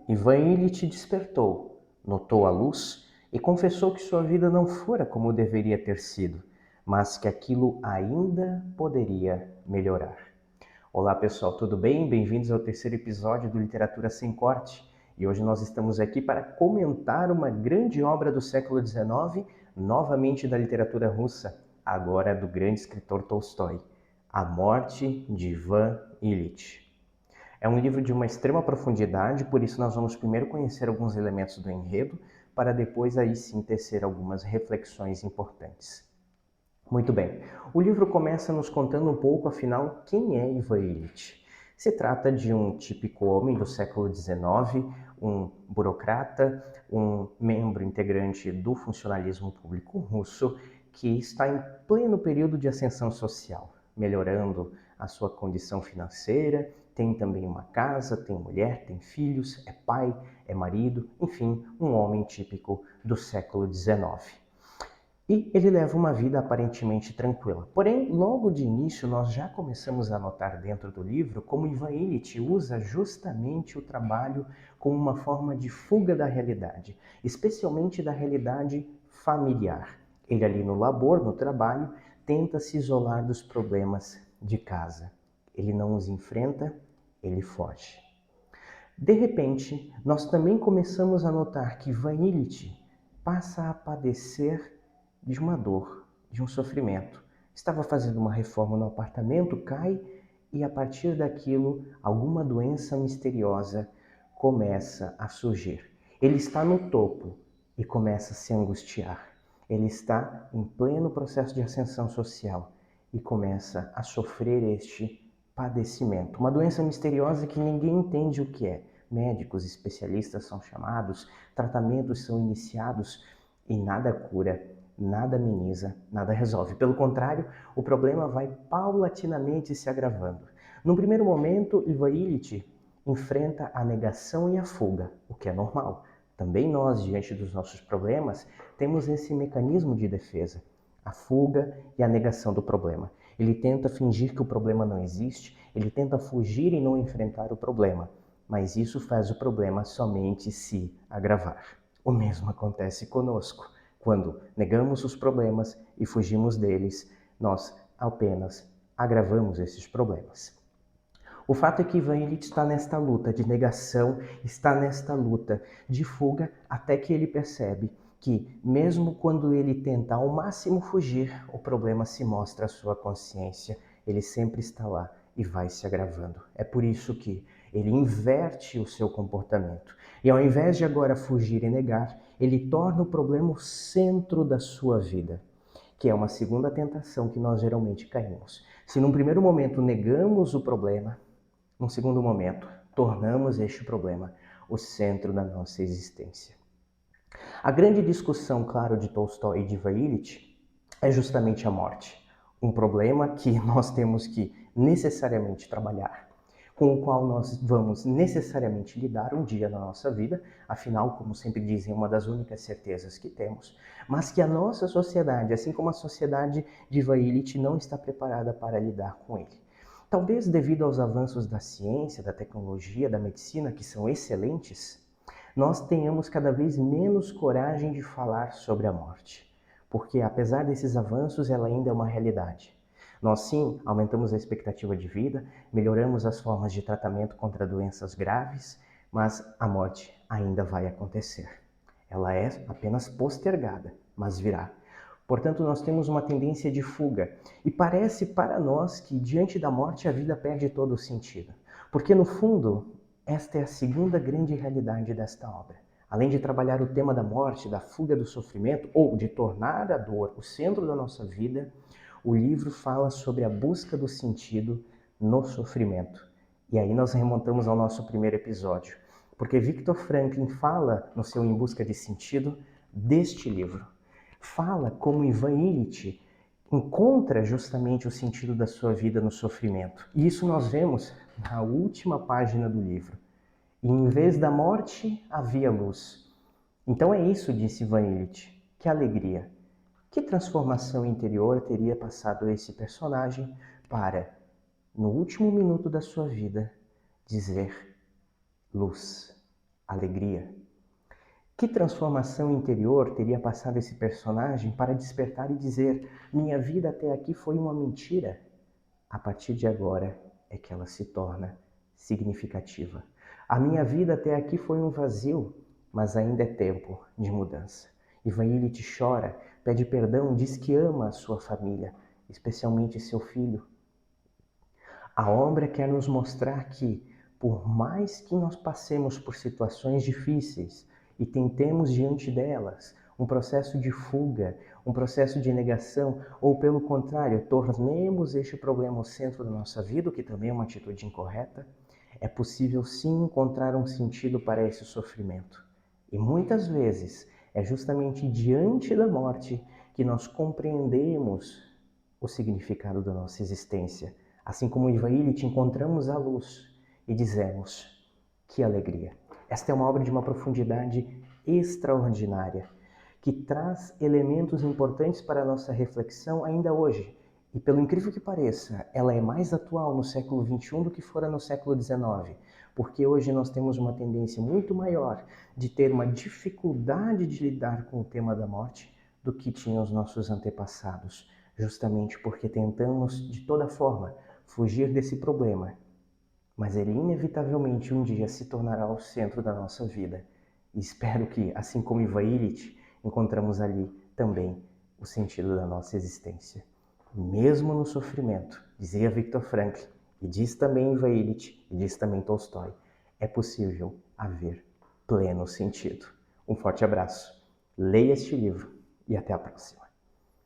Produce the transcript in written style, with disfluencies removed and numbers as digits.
Ivan Illich despertou, notou a luz e confessou que sua vida não fora como deveria ter sido, mas que aquilo ainda poderia melhorar. Olá pessoal, tudo bem? Bem-vindos ao terceiro episódio do Literatura Sem Corte. E hoje nós estamos aqui para comentar uma grande obra do século XIX, novamente da literatura russa, agora do grande escritor Tolstói, A Morte de Ivan Illich. É um livro de uma extrema profundidade, por isso nós vamos primeiro conhecer alguns elementos do enredo, para depois aí sim tecer algumas reflexões importantes. Muito bem, o livro começa nos contando um pouco, afinal, quem é Ivan Illich. Se trata de um típico homem do século XIX, um burocrata, um membro integrante do funcionalismo público russo, que está em pleno período de ascensão social, melhorando a sua condição financeira, tem também uma casa, tem mulher, tem filhos, é pai, é marido, enfim, um homem típico do século XIX. E ele leva uma vida aparentemente tranquila. Porém, logo de início, nós já começamos a notar dentro do livro como Ivan Illich usa justamente o trabalho como uma forma de fuga da realidade, especialmente da realidade familiar. Ele ali no labor, no trabalho, tenta se isolar dos problemas de casa. Ele não os enfrenta, ele foge. De repente, nós também começamos a notar que Ivan Illich passa a padecer de uma dor, de um sofrimento. Estava fazendo uma reforma no apartamento, cai e a partir daquilo alguma doença misteriosa começa a surgir. Ele está no topo e começa a se angustiar. Ele está em pleno processo de ascensão social e começa a sofrer este padecimento. Uma doença misteriosa que ninguém entende o que é. Médicos especialistas são chamados, tratamentos são iniciados e nada cura, nada ameniza, nada resolve. Pelo contrário, o problema vai paulatinamente se agravando. Num primeiro momento, Ivan Illich enfrenta a negação e a fuga, o que é normal. Também nós, diante dos nossos problemas, temos esse mecanismo de defesa, a fuga e a negação do problema. Ele tenta fingir que o problema não existe, ele tenta fugir e não enfrentar o problema, mas isso faz o problema somente se agravar. O mesmo acontece conosco. Quando negamos os problemas e fugimos deles, nós apenas agravamos esses problemas. O fato é que Ivan Illich está nesta luta de negação, está nesta luta de fuga, até que ele percebe que, mesmo quando ele tenta ao máximo fugir, o problema se mostra à sua consciência. Ele sempre está lá e vai se agravando. É por isso que ele inverte o seu comportamento. E ao invés de agora fugir e negar, ele torna o problema o centro da sua vida, que é uma segunda tentação que nós geralmente caímos. Se num primeiro momento negamos o problema, num segundo momento, tornamos este problema o centro da nossa existência. A grande discussão, claro, de Tolstói e de Ivan Illich é justamente a morte. Um problema que nós temos que necessariamente trabalhar, com o qual nós vamos necessariamente lidar um dia na nossa vida, afinal, como sempre dizem, uma das únicas certezas que temos, mas que a nossa sociedade, assim como a sociedade de Ivan Illich, não está preparada para lidar com ele. Talvez devido aos avanços da ciência, da tecnologia, da medicina, que são excelentes, nós tenhamos cada vez menos coragem de falar sobre a morte, porque apesar desses avanços, ela ainda é uma realidade. Nós sim aumentamos a expectativa de vida, melhoramos as formas de tratamento contra doenças graves, mas a morte ainda vai acontecer. Ela é apenas postergada, mas virá. Portanto, nós temos uma tendência de fuga e parece para nós que diante da morte a vida perde todo o sentido. Porque no fundo, esta é a segunda grande realidade desta obra. Além de trabalhar o tema da morte, da fuga do sofrimento ou de tornar a dor o centro da nossa vida, o livro fala sobre a busca do sentido no sofrimento. E aí nós remontamos ao nosso primeiro episódio, porque Viktor Frankl fala no seu Em Busca de Sentido deste livro. Fala como Ivan Illich encontra justamente o sentido da sua vida no sofrimento. E isso nós vemos na última página do livro. E em vez da morte, havia luz. Então é isso, disse Ivan Illich. Que alegria! Que transformação interior teria passado esse personagem para, no último minuto da sua vida, dizer luz, alegria. Que transformação interior teria passado esse personagem para despertar e dizer: minha vida até aqui foi uma mentira? A partir de agora é que ela se torna significativa. A minha vida até aqui foi um vazio, mas ainda é tempo de mudança. Ivan Illich chora, pede perdão, diz que ama a sua família, especialmente seu filho. A obra quer nos mostrar que, por mais que nós passemos por situações difíceis e tentemos diante delas um processo de fuga, um processo de negação, ou pelo contrário, tornemos este problema o centro da nossa vida, o que também é uma atitude incorreta, é possível sim encontrar um sentido para esse sofrimento. E muitas vezes é justamente diante da morte que nós compreendemos o significado da nossa existência. Assim como Ivan Illich, encontramos a luz e dizemos: que alegria! Esta é uma obra de uma profundidade extraordinária, que traz elementos importantes para a nossa reflexão ainda hoje. E pelo incrível que pareça, ela é mais atual no século XXI do que fora no século XIX, porque hoje nós temos uma tendência muito maior de ter uma dificuldade de lidar com o tema da morte do que tinham os nossos antepassados, justamente porque tentamos de toda forma fugir desse problema, mas ele inevitavelmente um dia se tornará o centro da nossa vida. E espero que, assim como Ivan Illich, encontramos ali também o sentido da nossa existência. Mesmo no sofrimento, dizia Viktor Frankl, e diz também Ivan Illich, e diz também Tolstói, é possível haver pleno sentido. Um forte abraço, leia este livro e até a próxima.